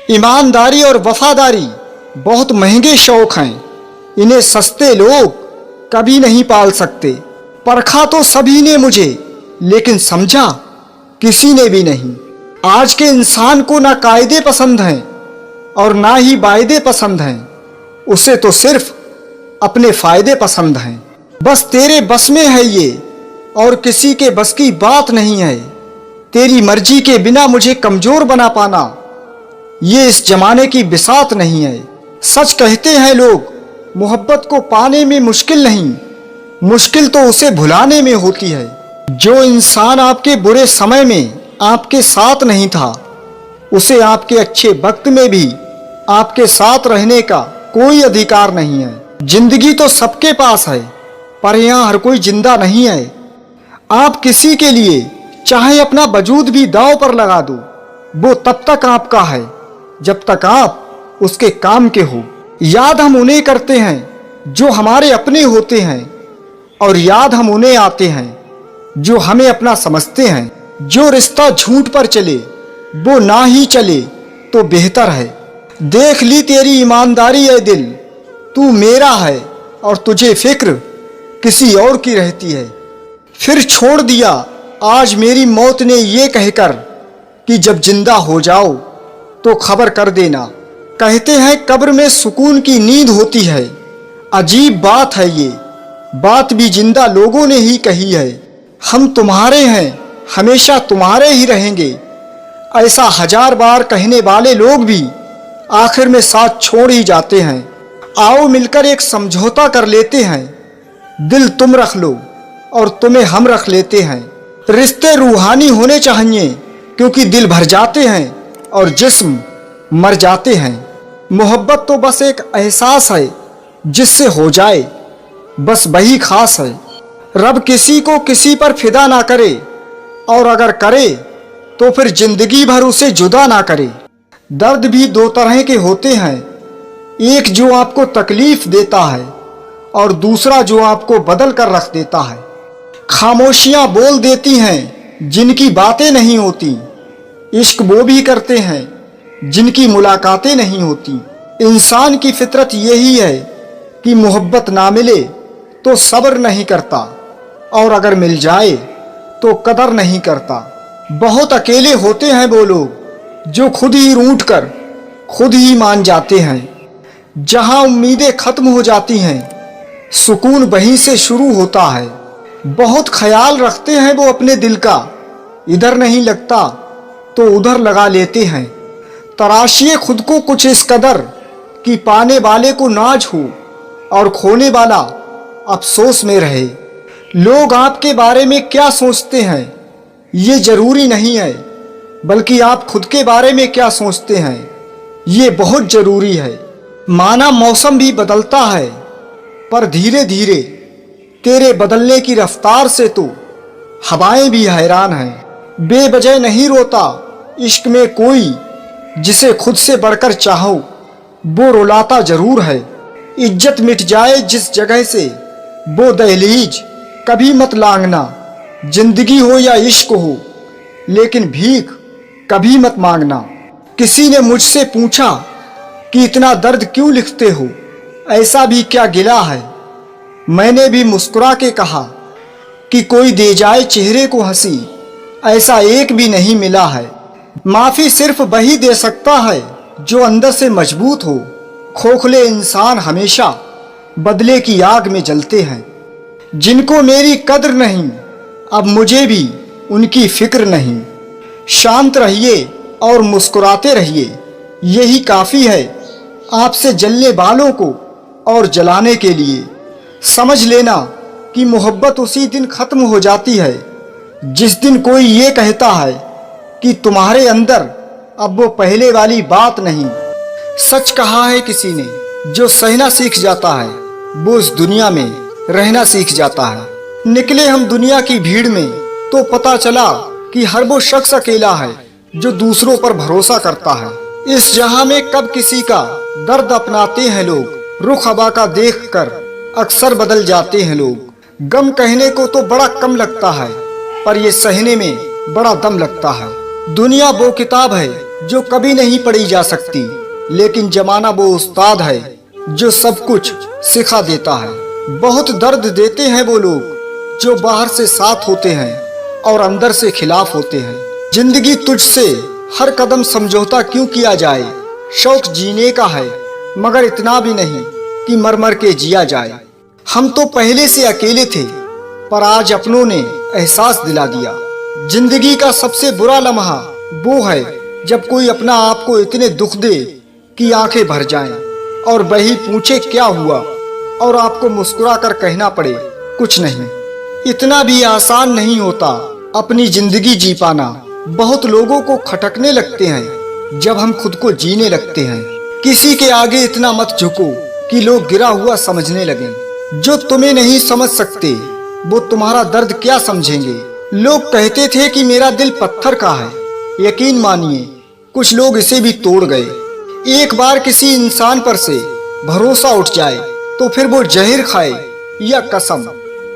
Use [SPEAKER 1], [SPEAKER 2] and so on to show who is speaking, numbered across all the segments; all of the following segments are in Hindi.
[SPEAKER 1] ईमानदारी और वफादारी बहुत महंगे शौक हैं। इन्हें सस्ते लोग कभी नहीं पाल सकते। परखा तो सभी ने मुझे, लेकिन समझा किसी ने भी नहीं। आज के इंसान को ना कायदे पसंद हैं और ना ही वायदे पसंद हैं। उसे तो सिर्फ अपने फायदे पसंद हैं। बस तेरे बस में है ये, और किसी के बस की बात नहीं है। तेरी मर्जी के बिना मुझे कमजोर बना पाना, ये इस जमाने की बिसात नहीं है। सच कहते हैं लोग, मोहब्बत को पाने में मुश्किल नहीं, मुश्किल तो उसे भुलाने में होती है। जो इंसान आपके बुरे समय में आपके साथ नहीं था, उसे आपके अच्छे वक्त में भी आपके साथ रहने का कोई अधिकार नहीं है। जिंदगी तो सबके पास है, पर यहाँ हर कोई जिंदा नहीं है। आप किसी के लिए चाहे अपना वजूद भी दांव पर लगा दो, वो तब तक आपका है जब तक आप उसके काम के हो। याद हम उन्हें करते हैं जो हमारे अपने होते हैं, और याद हम उन्हें आते हैं जो हमें अपना समझते हैं। जो रिश्ता झूठ पर चले वो ना ही चले तो बेहतर है। देख ली तेरी ईमानदारी है दिल, तू मेरा है और तुझे फिक्र किसी और की रहती है। फिर छोड़ दिया आज मेरी मौत ने ये कहकर कि जब जिंदा हो जाओ तो खबर कर देना। कहते हैं कब्र में सुकून की नींद होती है। अजीब बात है ये, बात भी जिंदा लोगों ने ही कही है। हम तुम्हारे हैं, हमेशा तुम्हारे ही रहेंगे, ऐसा 1000 बार कहने वाले लोग भी आखिर में साथ छोड़ ही जाते हैं। आओ मिलकर एक समझौता कर लेते हैं, दिल तुम रख लो और तुम्हें हम रख लेते हैं। रिश्ते रूहानी होने चाहिए, क्योंकि दिल भर जाते हैं और जिस्म मर जाते हैं। मोहब्बत तो बस एक एहसास है, जिससे हो जाए बस वही खास है। रब किसी को किसी पर फिदा ना करे, और अगर करे तो फिर जिंदगी भर उसे जुदा ना करे। दर्द भी 2 तरह के होते हैं, एक जो आपको तकलीफ देता है और दूसरा जो आपको बदल कर रख देता है। खामोशियां बोल देती हैं जिनकी बातें नहीं होती, इश्क वो भी करते हैं जिनकी मुलाकातें नहीं होती। इंसान की फितरत यही है कि मोहब्बत ना मिले तो सब्र नहीं करता, और अगर मिल जाए तो कदर नहीं करता। बहुत अकेले होते हैं वो लोग जो खुद ही रूठ कर खुद ही मान जाते हैं। जहां उम्मीदें खत्म हो जाती हैं, सुकून वहीं से शुरू होता है। बहुत ख्याल रखते हैं वो अपने दिल का, इधर नहीं लगता तो उधर लगा लेते हैं। तराशिए खुद को कुछ इस कदर कि पाने वाले को नाज हो और खोने वाला अफसोस में रहे। लोग आपके बारे में क्या सोचते हैं ये जरूरी नहीं है, बल्कि आप खुद के बारे में क्या सोचते हैं ये बहुत जरूरी है। माना मौसम भी बदलता है, पर धीरे धीरे तेरे बदलने की रफ्तार से तो हवाएं भी हैरान हैं। बेवजह नहीं रोता इश्क में कोई, जिसे खुद से बढ़कर चाहो वो रुलाता जरूर है। इज्जत मिट जाए जिस जगह से वो दहलीज कभी मत लांघना। जिंदगी हो या इश्क हो, लेकिन भीख कभी मत मांगना। किसी ने मुझसे पूछा कि इतना दर्द क्यों लिखते हो, ऐसा भी क्या गिला है। मैंने भी मुस्कुरा के कहा कि कोई दे जाए चेहरे को हंसी, ऐसा एक भी नहीं मिला है। माफी सिर्फ वही दे सकता है जो अंदर से मजबूत हो। खोखले इंसान हमेशा बदले की आग में जलते हैं। जिनको मेरी कद्र नहीं, अब मुझे भी उनकी फिक्र नहीं। शांत रहिए और मुस्कुराते रहिए, यही काफ़ी है आपसे जलने वालों को और जलाने के लिए। समझ लेना कि मोहब्बत उसी दिन ख़त्म हो जाती है जिस दिन कोई ये कहता है कि तुम्हारे अंदर अब वो पहले वाली बात नहीं। सच कहा है किसी ने, जो सहना सीख जाता है वो इस दुनिया में रहना सीख जाता है। निकले हम दुनिया की भीड़ में तो पता चला कि हर वो शख्स अकेला है जो दूसरों पर भरोसा करता है। इस जहां में कब किसी का दर्द अपनाते हैं लोग, रुख हवा का देखकर अक्सर बदल जाते हैं लोग। गम कहने को तो बड़ा कम लगता है, पर ये सहने में बड़ा दम लगता है। दुनिया वो किताब है जो कभी नहीं पढ़ी जा सकती, लेकिन जमाना वो उस्ताद है जो सब कुछ सिखा देता है। बहुत दर्द देते हैं वो लोग जो बाहर से साथ होते हैं और अंदर से खिलाफ होते हैं। जिंदगी तुझसे हर कदम समझौता क्यों किया जाए, शौक जीने का है मगर इतना भी नहीं कि मर मर के जिया जाए। हम तो पहले से अकेले थे पर आज अपनों ने एहसास दिला दिया। जिंदगी का सबसे बुरा लम्हा वो है जब कोई अपना आप को इतने दुख दे कि आंखें भर जाएं और वही पूछे क्या हुआ और आपको मुस्कुरा कर कहना पड़े कुछ नहीं। इतना भी आसान नहीं होता अपनी जिंदगी जी पाना। बहुत लोगों को खटकने लगते हैं जब हम खुद को जीने लगते हैं। किसी के आगे इतना मत झुको कि लोग गिरा हुआ समझने लगें। जो तुम्हें नहीं समझ सकते वो तुम्हारा दर्द क्या समझेंगे। लोग कहते थे कि मेरा दिल पत्थर का है, यकीन मानिए कुछ लोग इसे भी तोड़ गए। एक बार किसी इंसान पर से भरोसा उठ जाए तो फिर वो जहर खाए या कसम,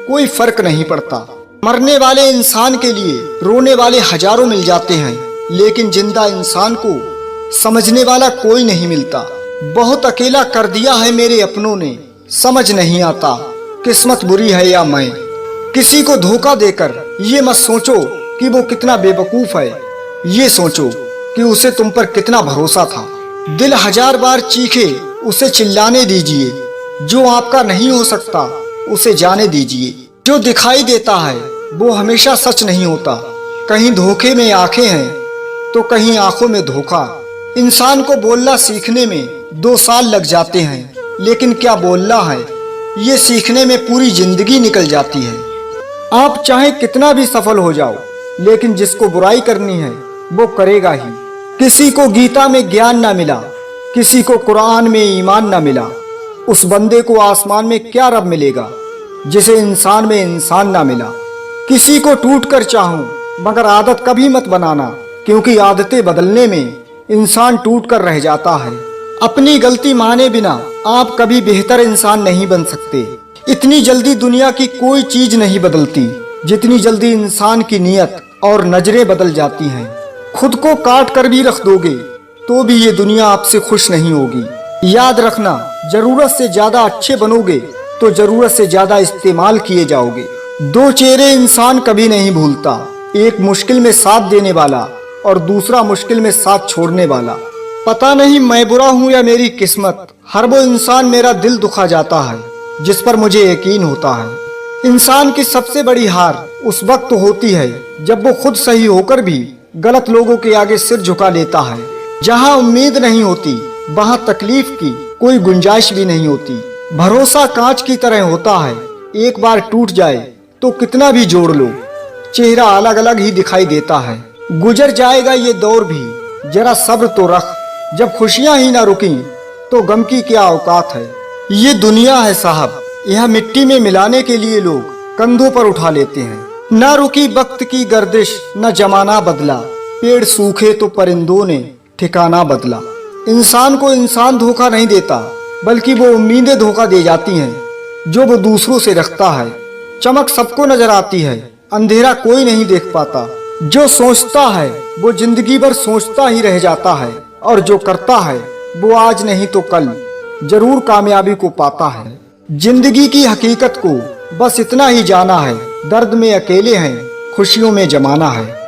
[SPEAKER 1] कोई फर्क नहीं पड़ता। मरने वाले इंसान के लिए रोने वाले हजारों मिल जाते हैं, लेकिन जिंदा इंसान को समझने वाला कोई नहीं मिलता। बहुत अकेला कर दिया है मेरे अपनों ने, समझ नहीं आता किस्मत बुरी है या मैं। किसी को धोखा देकर ये मत सोचो कि वो कितना बेवकूफ है, ये सोचो कि उसे तुम पर कितना भरोसा था। दिल हजार बार चीखे उसे चिल्लाने दीजिए, जो आपका नहीं हो सकता उसे जाने दीजिए। जो दिखाई देता है वो हमेशा सच नहीं होता। कहीं धोखे में आंखें हैं तो कहीं आंखों में धोखा। इंसान को बोलना सीखने में 2 साल लग जाते हैं, लेकिन क्या बोलना है ये सीखने में पूरी जिंदगी निकल जाती है। आप चाहे कितना भी सफल हो जाओ, लेकिन जिसको बुराई करनी है वो करेगा ही। किसी को गीता में ज्ञान ना मिला, किसी को कुरान में ईमान ना मिला, उस बंदे को आसमान में क्या रब मिलेगा जिसे इंसान में इंसान ना मिला। किसी को टूट कर चाहूं मगर आदत कभी मत बनाना, क्योंकि आदतें बदलने में इंसान टूट कर रह जाता है। अपनी गलती माने बिना आप कभी बेहतर इंसान नहीं बन सकते। इतनी जल्दी दुनिया की कोई चीज नहीं बदलती जितनी जल्दी इंसान की नीयत और नजरें बदल जाती हैं। खुद को काट कर भी रख दोगे तो भी ये दुनिया आपसे खुश नहीं होगी। याद रखना, जरूरत से ज्यादा अच्छे बनोगे तो जरूरत से ज्यादा इस्तेमाल किए जाओगे। 2 चेहरे इंसान कभी नहीं भूलता, एक मुश्किल में साथ देने वाला और दूसरा मुश्किल में साथ छोड़ने वाला। पता नहीं मैं बुरा हूँ या मेरी किस्मत, हर वो इंसान मेरा दिल दुखा जाता है जिस पर मुझे यकीन होता है। इंसान की सबसे बड़ी हार उस वक्त होती है जब वो खुद सही होकर भी गलत लोगों के आगे सिर झुका लेता है। जहाँ उम्मीद नहीं होती वहाँ तकलीफ की कोई गुंजाइश भी नहीं होती। भरोसा कांच की तरह होता है, एक बार टूट जाए तो कितना भी जोड़ लो चेहरा अलग अलग ही दिखाई देता है। गुजर जाएगा ये दौर भी, जरा सब्र तो रख। जब खुशियां ही ना रुकी तो गम की क्या औकात है। ये दुनिया है साहब, यह मिट्टी में मिलाने के लिए लोग कंधों पर उठा लेते हैं। ना रुकी वक्त की गर्दिश, न जमाना बदला, पेड़ सूखे तो परिंदों ने ठिकाना बदला। इंसान को इंसान धोखा नहीं देता, बल्कि वो उम्मीदें धोखा दे जाती हैं जो वो दूसरों से रखता है। चमक सबको नजर आती है, अंधेरा कोई नहीं देख पाता। जो सोचता है वो जिंदगी भर सोचता ही रह जाता है, और जो करता है वो आज नहीं तो कल जरूर कामयाबी को पाता है। जिंदगी की हकीकत को बस इतना ही जाना है, दर्द में अकेले हैं, खुशियों में जमाना है।